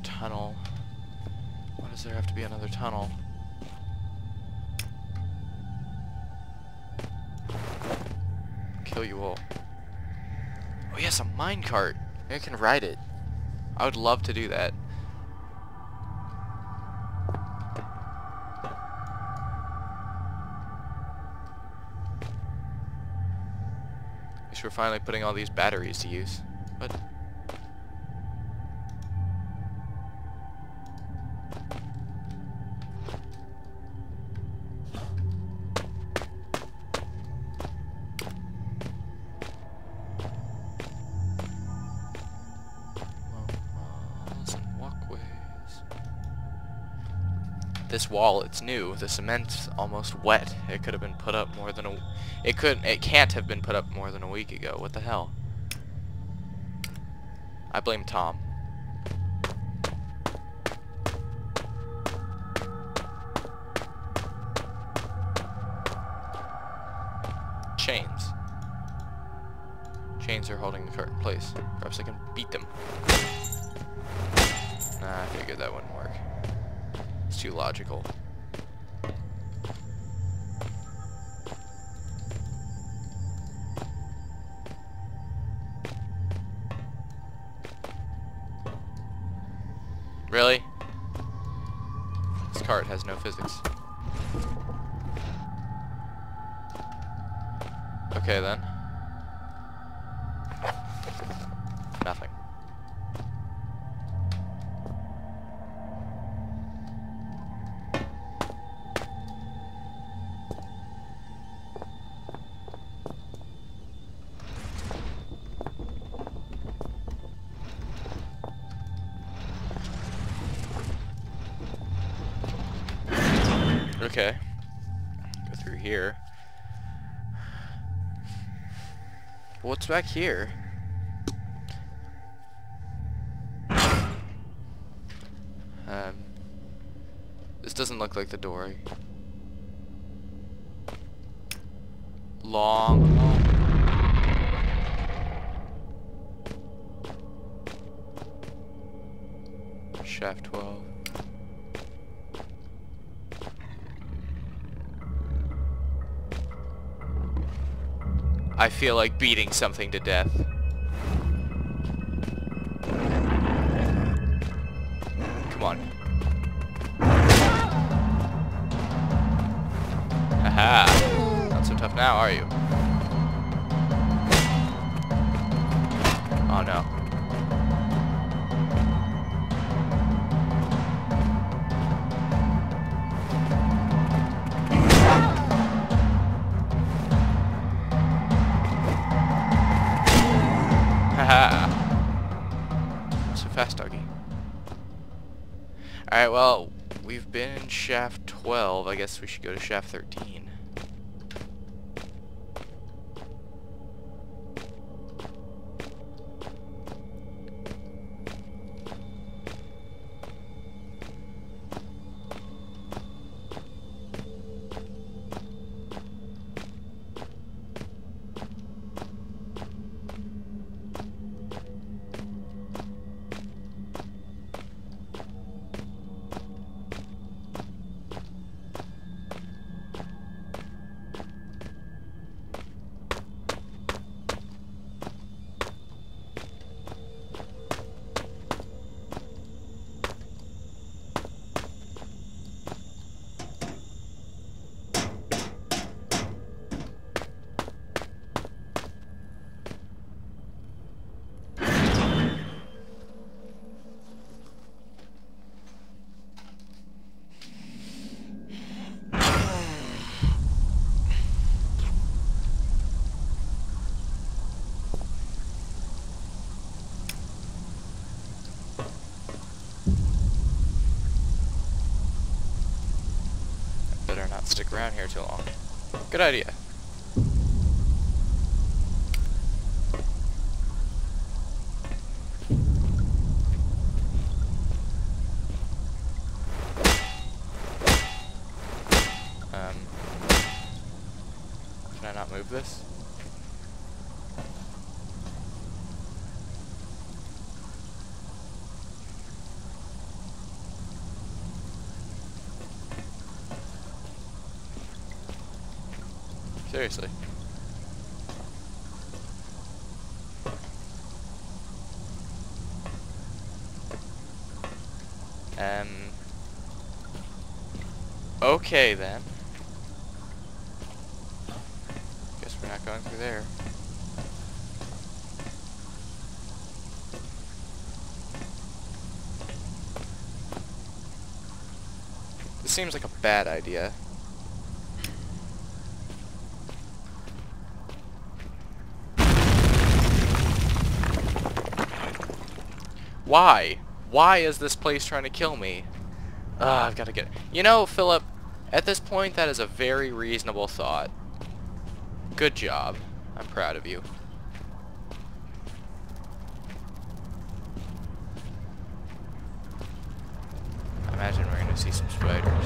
tunnel. Why does there have to be another tunnel? Kill you all. Oh yes, a minecart. Maybe I can ride it. I would love to do that. At least we're finally putting all these batteries to use. What? This wall, it's new. The cement's almost wet. It could have been put up more than it can't have been put up more than a week ago. What the hell? I blame Tom. Chains. Chains are holding the cart in place. Perhaps I can beat them. Nah, I figured that wouldn't work. It's too logical. Really? This cart has no physics. Okay then. Nothing. Okay. Go through here. What's back here? This doesn't look like the door. Long. Shaft 12. I feel like beating something to death. Come on. Haha. Not so tough now, are you? Oh no. Haha. So fast, doggy. Alright, well, we've been in shaft 12. I guess we should go to shaft 13. Better not stick around here too long. Good idea. Can I not move this? Seriously. Okay then. Guess we're not going through there. This seems like a bad idea. Why? Why is this place trying to kill me? I've got to get... You know, Philip, at this point, that is a very reasonable thought. Good job. I'm proud of you. I imagine we're going to see some spiders.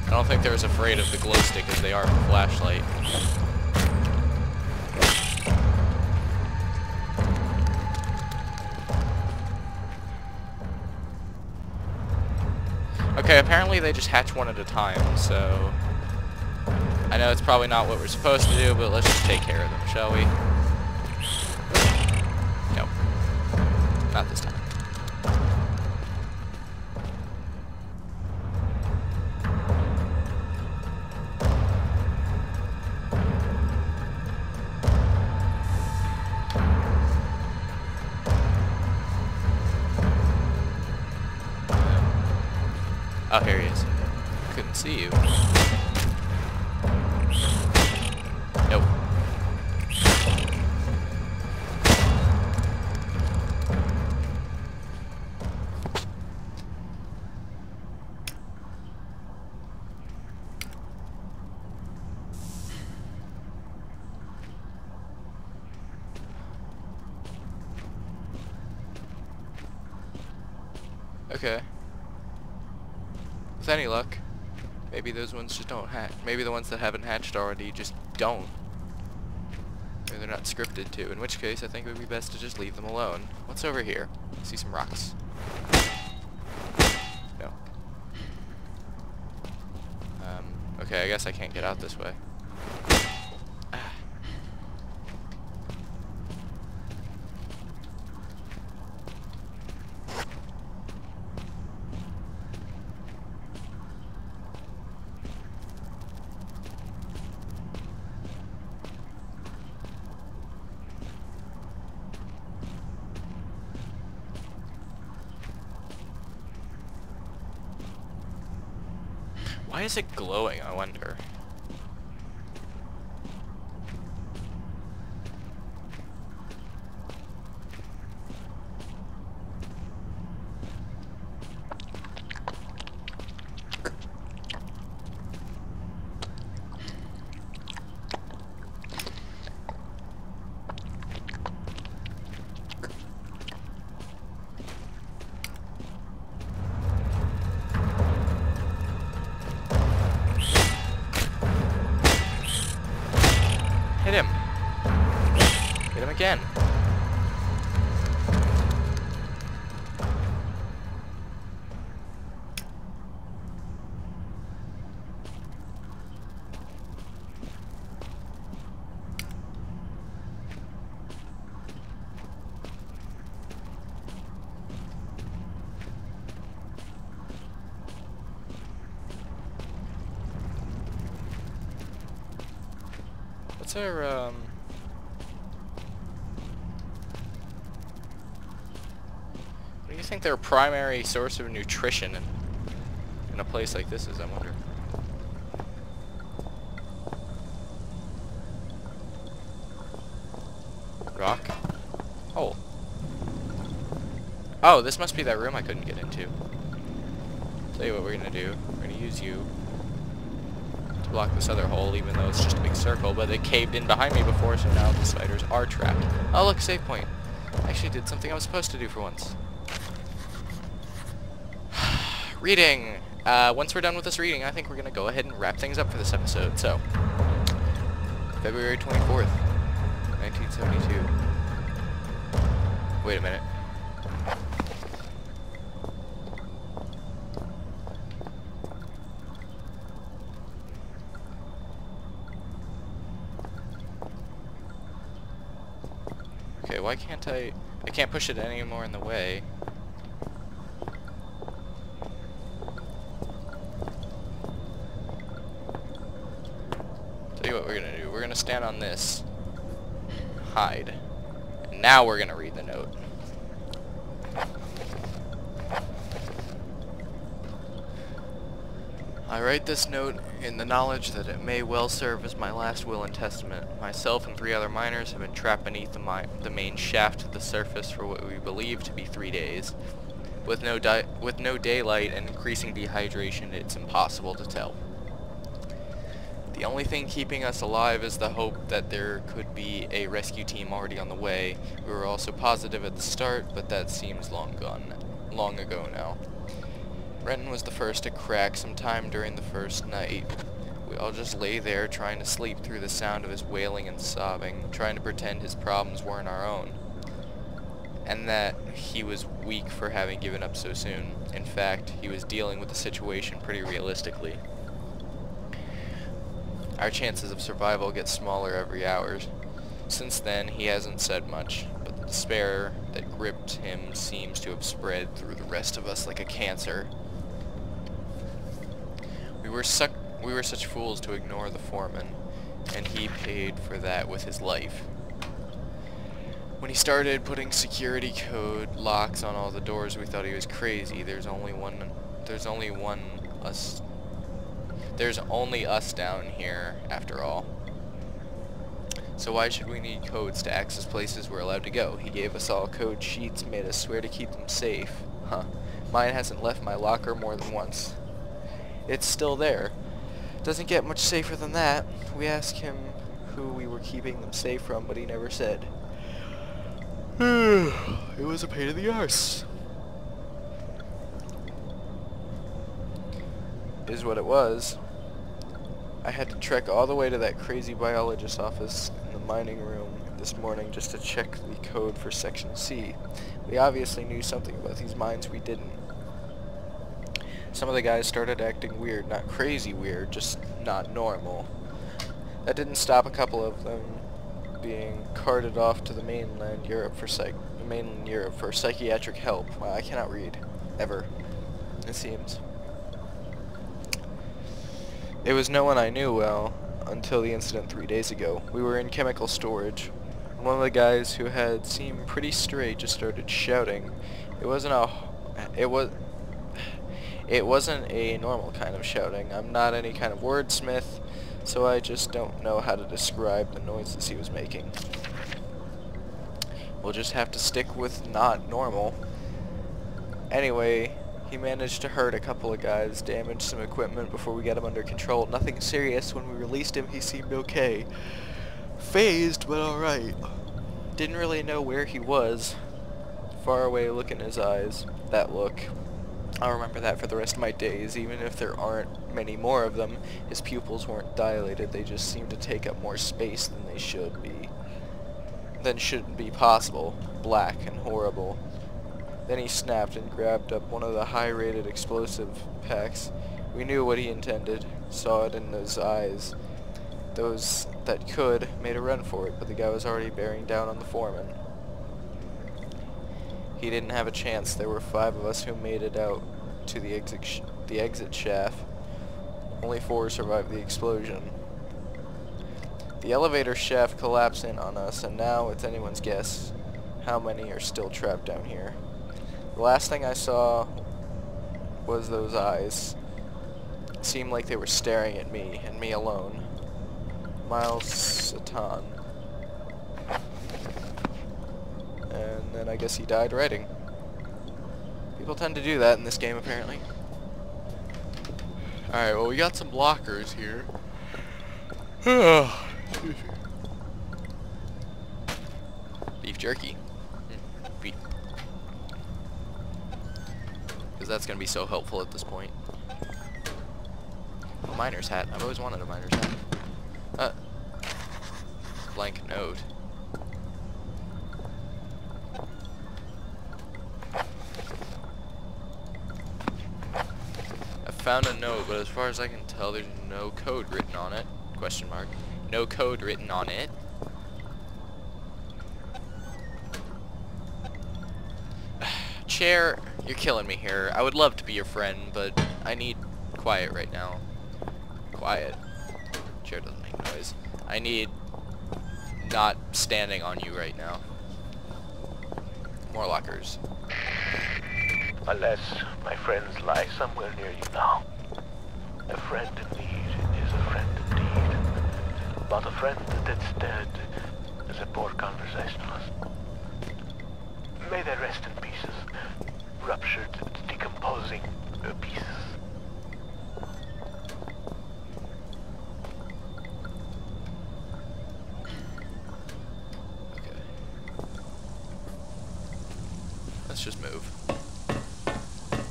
I don't think they're as afraid of the glow stick as they are of the flashlight. Okay, apparently they just hatch one at a time, so... I know it's probably not what we're supposed to do, but let's just take care of them, shall we? Nope. Not this time. Oh, here he is. Couldn't see you. Nope. Okay. With any luck, maybe those ones just don't hatch. Maybe the ones that haven't hatched already just don't. Or they're not scripted to, in which case I think it would be best to just leave them alone. What's over here? I see some rocks. No. Okay, I guess I can't get out this way. Why is it glowing, I wonder? Hit him. Hit him again. What's our, what do you think their primary source of nutrition in a place like this is, I wonder? Rock? Hole. Oh, this must be that room I couldn't get into. Tell you what we're gonna do. We're gonna use you to block this other hole, even though it's just a big circle, but it caved in behind me before, so now the spiders are trapped. Oh, look, save point. I actually did something I was supposed to do for once. Reading. Once we're done with this reading, I think we're gonna go ahead and wrap things up for this episode. So, February 24th, 1972. Wait a minute. Okay, why can't I can't push it any more in the way. Tell you what we're gonna do. We're gonna stand on this. Hide. And now we're gonna read the note. I write this note in the knowledge that it may well serve as my last will and testament. Myself and 3 other miners have been trapped beneath the main shaft of the surface for what we believe to be 3 days. With no daylight and increasing dehydration, it's impossible to tell. The only thing keeping us alive is the hope that there could be a rescue team already on the way. We were also positive at the start, but that seems long ago now. Renton was the first to crack sometime during the first night. We all just lay there trying to sleep through the sound of his wailing and sobbing, trying to pretend his problems weren't our own, and that he was weak for having given up so soon. In fact, he was dealing with the situation pretty realistically. Our chances of survival get smaller every hour. Since then, he hasn't said much, but the despair that gripped him seems to have spread through the rest of us like a cancer. We were such fools to ignore the foreman, and he paid for that with his life. When he started putting security code locks on all the doors, we thought he was crazy. There's only us down here, after all. So why should we need codes to access places we're allowed to go? He gave us all code sheets, made us swear to keep them safe. Huh. Mine hasn't left my locker more than once. It's still there. Doesn't get much safer than that. We asked him who we were keeping them safe from, but he never said. It was a pain in the arse. Is what it was. I had to trek all the way to that crazy biologist's office in the mining room this morning just to check the code for Section C. We obviously knew something about these mines we didn't. Some of the guys started acting weird, not crazy weird, just not normal. That didn't stop a couple of them being carted off to the mainland Europe for psychiatric help. Wow, I cannot read. Ever. It seems. It was no one I knew well until the incident 3 days ago. We were in chemical storage. One of the guys who had seemed pretty straight just started shouting. It wasn't a normal kind of shouting. I'm not any kind of wordsmith, so I just don't know how to describe the noises he was making. We'll just have to stick with not normal. Anyway, he managed to hurt a couple of guys, damage some equipment before we got him under control. Nothing serious. When we released him, he seemed okay. Phased, but alright. Didn't really know where he was. Far away look in his eyes. That look. I'll remember that for the rest of my days, even if there aren't many more of them. His pupils weren't dilated, they just seemed to take up more space than they should be. Than shouldn't be possible. Black and horrible. Then he snapped and grabbed up one of the high-rated explosive packs. We knew what he intended, saw it in his eyes. Those that could made a run for it, but the guy was already bearing down on the foreman. He didn't have a chance. There were 5 of us who made it out to the exit shaft. Only 4 survived the explosion. The elevator shaft collapsed in on us, and now it's anyone's guess how many are still trapped down here. The last thing I saw was those eyes. It seemed like they were staring at me, and me alone. Miles Satan. And then I guess he died writing. People tend to do that in this game, apparently. Alright, well, we got some blockers here. Beef jerky. Beef. Because that's going to be so helpful at this point. A miner's hat. I've always wanted a miner's hat. Blank note. I found a note, but as far as I can tell, there's no code written on it. Question mark. No code written on it. Chair, you're killing me here. I would love to be your friend, but I need quiet right now. Quiet. Chair doesn't make noise. I need not standing on you right now. More lockers. Unless my friends lie somewhere near you now. A friend in need is a friend indeed. But a friend that's dead is a poor conversationalist. May they rest in pieces, ruptured, decomposing pieces. Okay. Let's just move.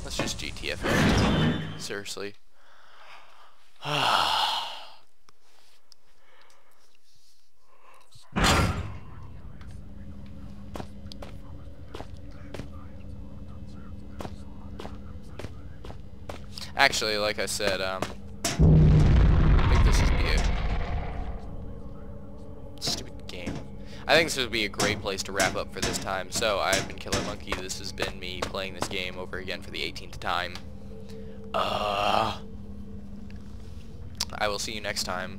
Let's just GTFO. Seriously. Actually, like I said, I think this would be a stupid game. I think this would be a great place to wrap up for this time. So, I've been Killer Monkey. This has been me playing this game over again for the 18th time. I will see you next time.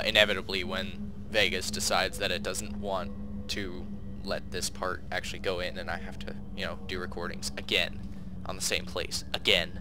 Inevitably, when Vegas decides that it doesn't want to let this part actually go in, and I have to, you know, do recordings again on the same place again.